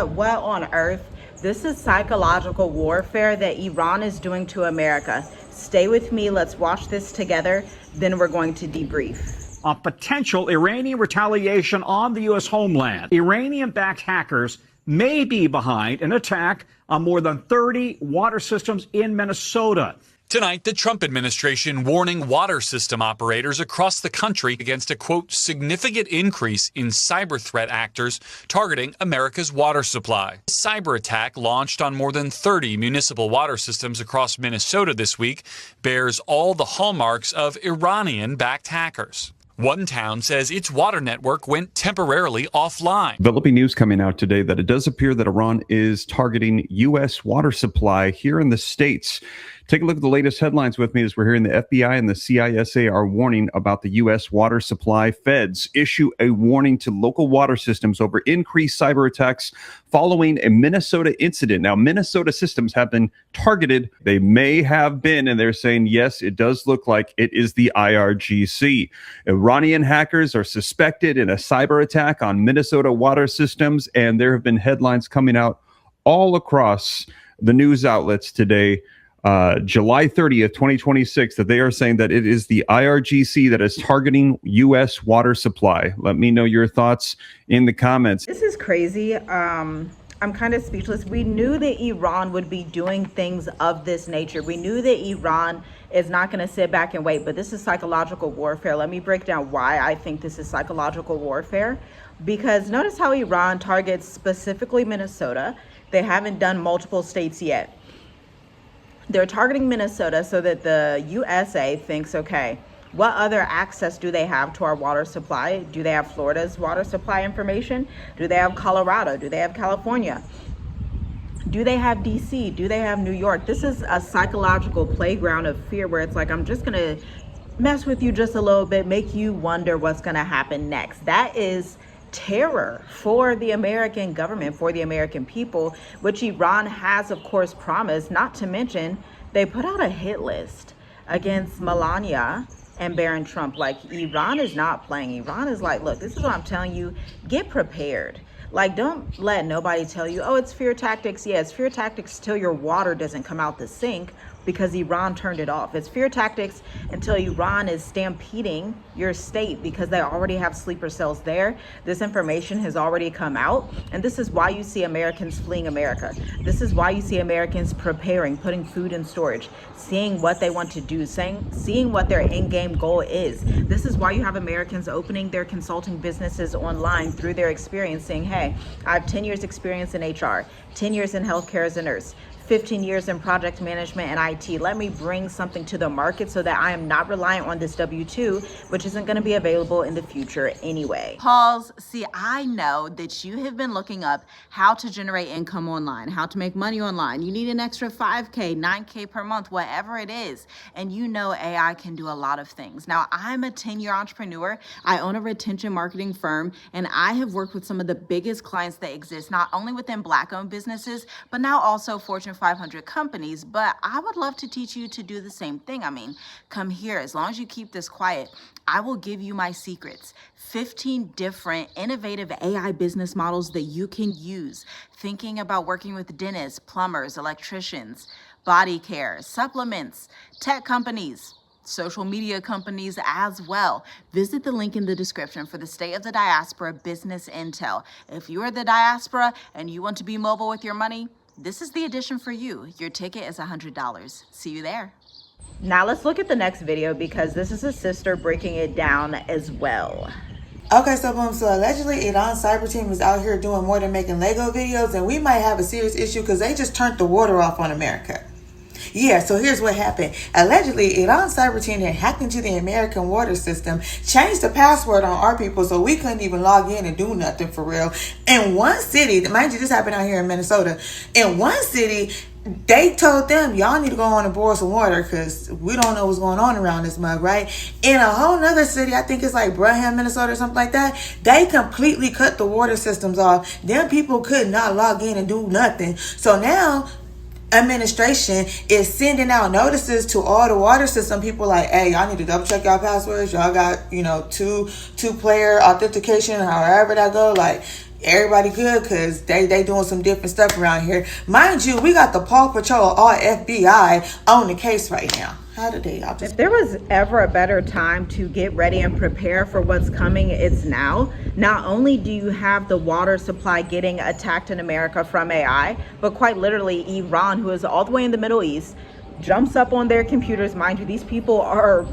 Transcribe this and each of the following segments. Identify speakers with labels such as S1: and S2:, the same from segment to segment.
S1: What on earth? This is psychological warfare that Iran is doing to America. Stay with me. Let's watch this together. Then we're going to debrief.
S2: A potential Iranian retaliation on the U.S. homeland. Iranian-backed hackers may be behind an attack on more than 30 water systems in Minnesota.
S3: Tonight, the Trump administration warning water system operators across the country against a, quote, significant increase in cyber threat actors targeting America's water supply. A cyberattack launched on more than 30 municipal water systems across Minnesota this week bears all the hallmarks of Iranian-backed hackers. One town says its water network went temporarily offline.
S4: Developing news coming out today that it does appear that Iran is targeting U.S. water supply here in the States. Take a look at the latest headlines with me as we're hearing the FBI and the CISA are warning about the U.S. water supply. Feds issue a warning to local water systems over increased cyber attacks following a Minnesota incident. Now, Minnesota systems have been targeted. They may have been, and they're saying, yes, it does look like it is the IRGC. Iranian hackers are suspected in a cyber attack on Minnesota water systems, and there have been headlines coming out all across the news outlets today. July 30th, 2026, that they are saying that it is the IRGC that is targeting U.S. water supply. Let me know your thoughts in the comments.
S1: This is crazy. I'm kind of speechless. We knew that Iran would be doing things of this nature. We knew that Iran is not going to sit back and wait, but this is psychological warfare. Let me break down why I think this is psychological warfare. Because notice how Iran targets specifically Minnesota. They haven't done multiple states yet. They're targeting Minnesota so that the USA thinks, okay, what other access do they have to our water supply? Do they have Florida's water supply information? Do they have Colorado? Do they have California? Do they have DC? Do they have New York? This is a psychological playground of fear where it's like, I'm just going to mess with you just a little bit, make you wonder what's going to happen next. That is terror for the American government, for the American people, which Iran has, of course, promised. Not to mention, they put out a hit list against Melania and Barron Trump. Like, Iran is not playing. Iran is like, look, this is what I'm telling you. Get prepared. Like, don't let nobody tell you, oh, it's fear tactics. Yeah, it's fear tactics till your water doesn't come out the sink because Iran turned it off. It's fear tactics until Iran is stampeding your state because they already have sleeper cells there. This information has already come out. And this is why you see Americans fleeing America. This is why you see Americans preparing, putting food in storage, seeing what they want to do, seeing what their in-game goal is. This is why you have Americans opening their consulting businesses online through their experience, saying, hey, I have 10 years experience in HR, 10 years in healthcare as a nurse, 15 years in project management and IT. Let me bring something to the market so that I am not reliant on this W-2, which isn't going to be available in the future anyway. Pause. See, I know that you have been looking up how to generate income online, how to make money online. You need an extra 5K, 9K per month, whatever it is. And you know AI can do a lot of things. Now, I'm a 10-year entrepreneur. I own a retention marketing firm, and I have worked with some of the biggest clients that exist, not only within Black-owned businesses, but now also Fortune 500 companies. But I would love to teach you to do the same thing. I mean, come here. As long as you keep this quiet, I will give you my secrets. 15 different innovative AI business models that you can use. Thinking about working with dentists, plumbers, electricians, body care, supplements, tech companies, social media companies as well. Visit the link in the description for the State of the Diaspora Business Intel. If you are the diaspora and you want to be mobile with your money, this is the edition for you. Your ticket is $100. See you there. Now let's look at the next video because this is a sister breaking it down as well.
S5: Okay, so boom, so allegedly Iran's cyber team is out here doing more than making Lego videos, and we might have a serious issue because they just turned the water off on America. Yeah, so here's what happened. Allegedly, Iran's cyber team had hacked into the American water system, changed the password on our people so we couldn't even log in and do nothing for real. In one city, mind you, this happened out here in Minnesota. In one city, they told them, y'all need to go on and boil some water because we don't know what's going on around this mug, right? In a whole nother city, I think it's like Braham, Minnesota or something like that, they completely cut the water systems off. Them people could not log in and do nothing. So now administration is sending out notices to all the water system people like, hey, y'all need to double check y'all passwords. Y'all got, two-player authentication, however that go. Like, everybody good because they doing some different stuff around here. Mind you, we got the Paw Patrol, all FBI on the case right now. How did they?
S1: If there was ever a better time to get ready and prepare for what's coming, it's now. Not only do you have the water supply getting attacked in America from AI, but quite literally Iran, who is all the way in the Middle East, jumps up on their computers. Mind you, these people are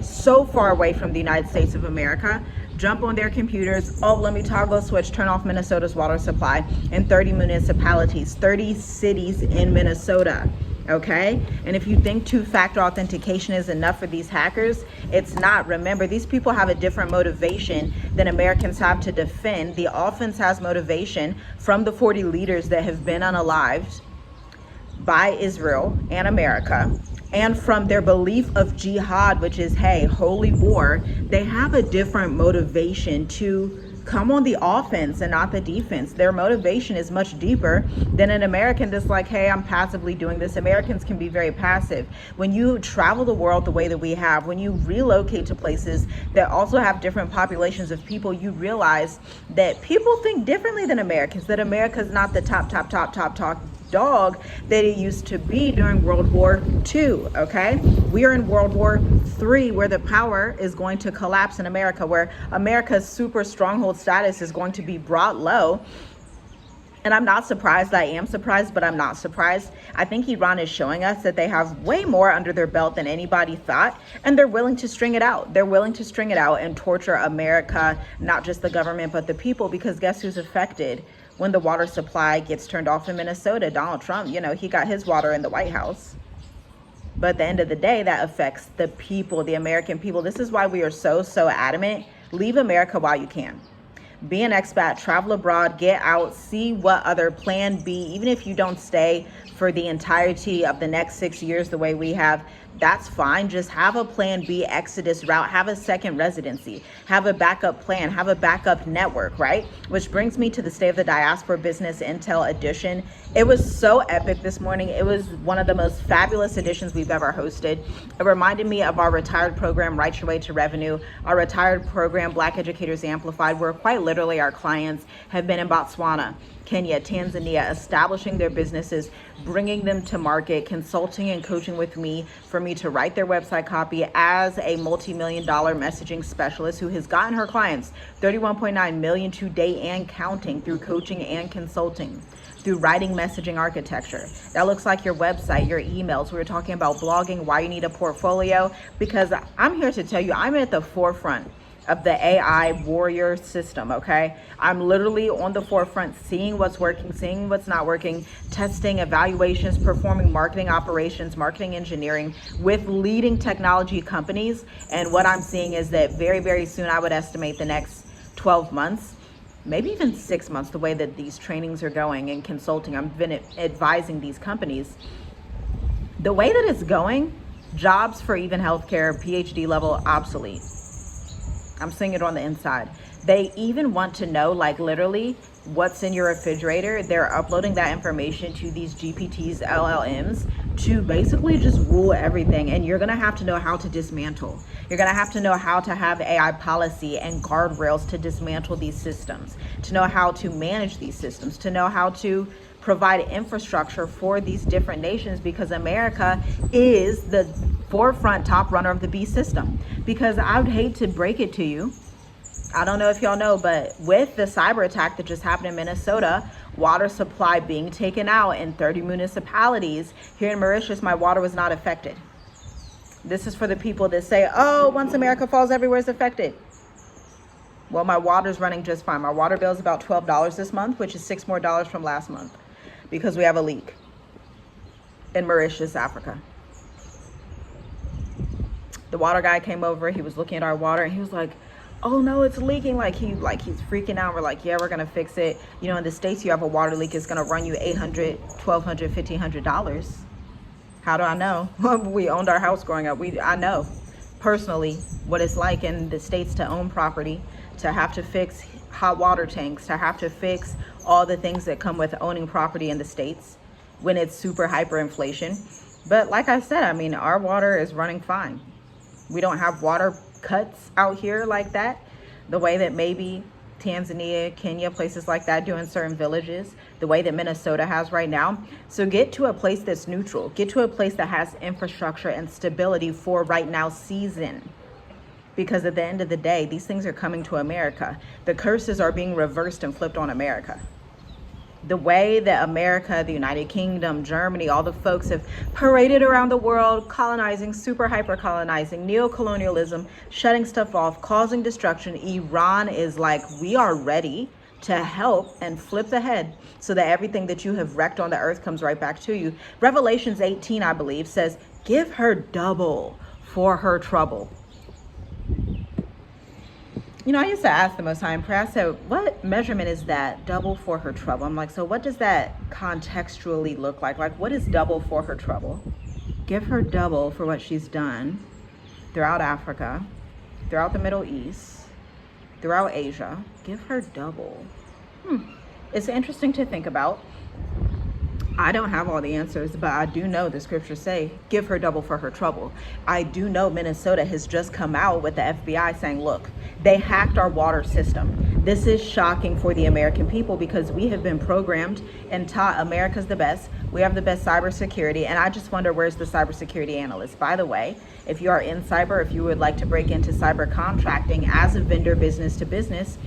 S1: so far away from the United States of America. Jump on their computers. Oh, let me toggle switch, turn off Minnesota's water supply in 30 municipalities, 30 cities in Minnesota. Okay, and if you think two-factor authentication is enough for these hackers, it's not. Remember, these people have a different motivation than Americans have to defend. The offense has motivation from the 40 leaders that have been unalived by Israel and America, and from their belief of jihad, which is, hey, holy war. They have a different motivation to come on the offense and not the defense. Their motivation is much deeper than an American that's like, hey, I'm passively doing this. Americans can be very passive. When you travel the world the way that we have, when you relocate to places that also have different populations of people, you realize that people think differently than Americans, that America's not the top dog that it used to be during World War II. Okay, we are in World War III, where the power is going to collapse in America, where America's super stronghold status is going to be brought low. And I'm not surprised. I am surprised, but I'm not surprised. I think Iran is showing us that they have way more under their belt than anybody thought, and they're willing to string it out. They're willing to string it out and torture America, not just the government, but the people, because guess who's affected when the water supply gets turned off in Minnesota? Donald Trump, he got his water in the White House. But at the end of the day, that affects the people, the American people. This is why we are so adamant. Leave America while you can. Be an expat, travel abroad, get out, see what other plan B, even if you don't stay for the entirety of the next 6 years the way we have, that's fine. Just have a plan B exodus route, have a second residency, have a backup plan, have a backup network, right? Which brings me to the State of the Diaspora Business Intel edition. It was so epic this morning. It was one of the most fabulous editions we've ever hosted. It reminded me of our retired program, Right Your Way to Revenue, our retired program, Black Educators Amplified, where quite literally our clients have been in Botswana, Kenya, Tanzania, establishing their businesses, bringing them to market, consulting and coaching with me for me to write their website copy as a multi-million-dollar messaging specialist who has gotten her clients 31.9 million to date and counting through coaching and consulting, through writing messaging architecture. That looks like your website, your emails. We were talking about blogging, why you need a portfolio, because I'm here to tell you, I'm at the forefront of the AI warrior system, okay? I'm literally on the forefront, seeing what's working, seeing what's not working, testing, evaluations, performing marketing operations, marketing engineering with leading technology companies. And what I'm seeing is that very soon, I would estimate the next 12 months, maybe even 6 months, the way that these trainings are going and consulting, I've been advising these companies. The way that it's going, jobs for even healthcare, PhD level, obsolete. I'm seeing it on the inside. They even want to know, like, literally what's in your refrigerator. They're uploading that information to these GPTs, LLMs, to basically just rule everything. And you're going to have to know how to dismantle. You're going to have to know how to have AI policy and guardrails to dismantle these systems, to know how to manage these systems, to know how to provide infrastructure for these different nations, because America is the forefront top runner of the beast system. Because I would hate to break it to you, I don't know if y'all know, but with the cyber attack that just happened in Minnesota, water supply being taken out in 30 municipalities, here in Mauritius, my water was not affected. This is for the people that say, oh, once America falls, everywhere is affected. Well, my water's running just fine. My water bill is about $12 this month, which is $6 more from last month, because we have a leak in Mauritius, Africa. The water guy came over, he was looking at our water, and he was like, oh no, it's leaking. He's freaking out. We're like, yeah, we're gonna fix it. In the States, you have a water leak, it's gonna run you $800, $1,200, $1,500. How do I know? We owned our house growing up. I know personally what it's like in the States to own property, to have to fix hot water tanks, to have to fix all the things that come with owning property in the States when it's super hyperinflation. But like I said, our water is running fine. We don't have water cuts out here like that, the way that maybe Tanzania, Kenya, places like that, doing certain villages the way that Minnesota has right now. So get to a place that's neutral. Get to a place that has infrastructure and stability for right now season. Because at the end of the day, these things are coming to America. The curses are being reversed and flipped on America. The way that America, the United Kingdom, Germany, all the folks have paraded around the world, colonizing, super hyper colonizing, neocolonialism, shutting stuff off, causing destruction. Iran is like, we are ready to help and flip the head so that everything that you have wrecked on the earth comes right back to you. Revelations 18, I believe, says, give her double for her trouble. You know, I used to ask the Most High in prayer, I said, what measurement is that, double for her trouble? I'm like, so what does that contextually look like? Like, what is double for her trouble? Give her double for what she's done throughout Africa, throughout the Middle East, throughout Asia. Give her double. It's interesting to think about. I don't have all the answers, but I do know the scriptures say, give her double for her trouble. I do know Minnesota has just come out with the FBI saying, look, they hacked our water system. This is shocking for the American people because we have been programmed and taught America's the best. We have the best cybersecurity. And I just wonder, where's the cybersecurity analyst? By the way, if you are in cyber, if you would like to break into cyber contracting as a vendor business to business,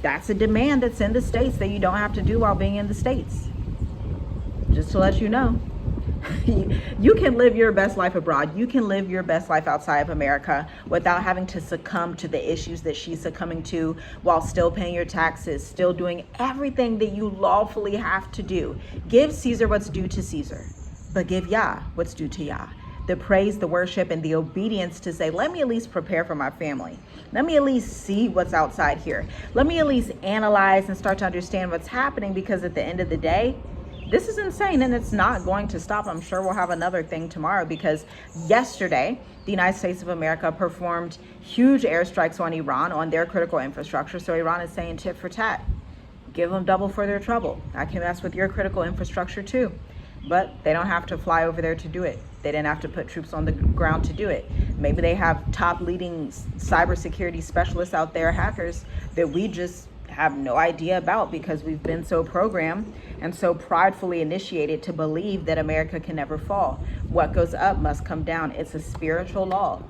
S1: that's a demand that's in the States that you don't have to do while being in the States. Just to let you know, you can live your best life abroad. You can live your best life outside of America without having to succumb to the issues that she's succumbing to while still paying your taxes, still doing everything that you lawfully have to do. Give Caesar what's due to Caesar, but give Yah what's due to Yah. The praise, the worship, and the obedience to say, let me at least prepare for my family. Let me at least see what's outside here. Let me at least analyze and start to understand what's happening, because at the end of the day, this is insane and it's not going to stop. I'm sure we'll have another thing tomorrow, because yesterday, the United States of America performed huge airstrikes on Iran, on their critical infrastructure. So Iran is saying tit for tat. Give them double for their trouble. I can mess with your critical infrastructure too. But they don't have to fly over there to do it. They didn't have to put troops on the ground to do it. Maybe they have top leading cybersecurity specialists out there, hackers, that we just have no idea about because we've been so programmed and so pridefully initiated to believe that America can never fall. What goes up must come down. It's a spiritual law.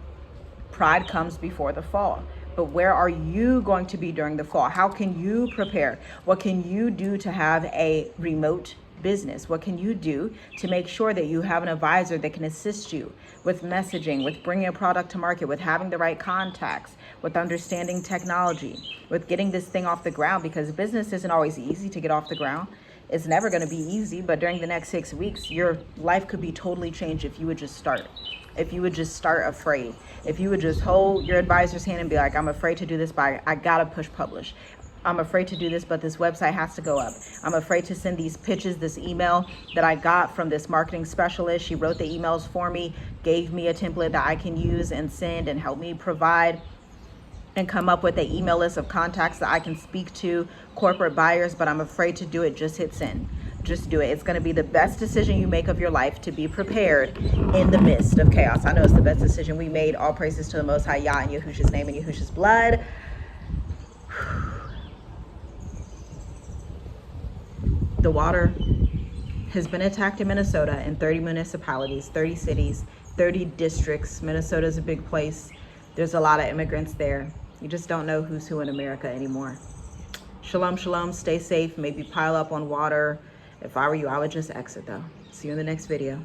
S1: Pride comes before the fall. But where are you going to be during the fall? How can you prepare? What can you do to have a remote business? What can you do to make sure that you have an advisor that can assist you with messaging, with bringing a product to market, with having the right contacts, with understanding technology, with getting this thing off the ground? Because business isn't always easy to get off the ground. It's never going to be easy, but during the next 6 weeks, your life could be totally changed if you would just start. If you would just start afraid. If you would just hold your advisor's hand and be like, I'm afraid to do this, but I gotta push publish. I'm afraid to do this, but this website has to go up. I'm afraid to send these pitches, this email that I got from this marketing specialist. She wrote the emails for me, gave me a template that I can use and send and help me provide and come up with an email list of contacts that I can speak to, corporate buyers, but I'm afraid to do it. Just hit send. Just do it. It's going to be the best decision you make of your life to be prepared in the midst of chaos. I know it's the best decision we made. All praises to the Most High Yah in Yahushua's name and Yahushua's blood. The water has been attacked in Minnesota in 30 municipalities, 30 cities, 30 districts. Minnesota is a big place. There's a lot of immigrants there. You just don't know who's who in America anymore. Shalom, shalom. Stay safe. Maybe pile up on water. If I were you, I would just exit though. See you in the next video.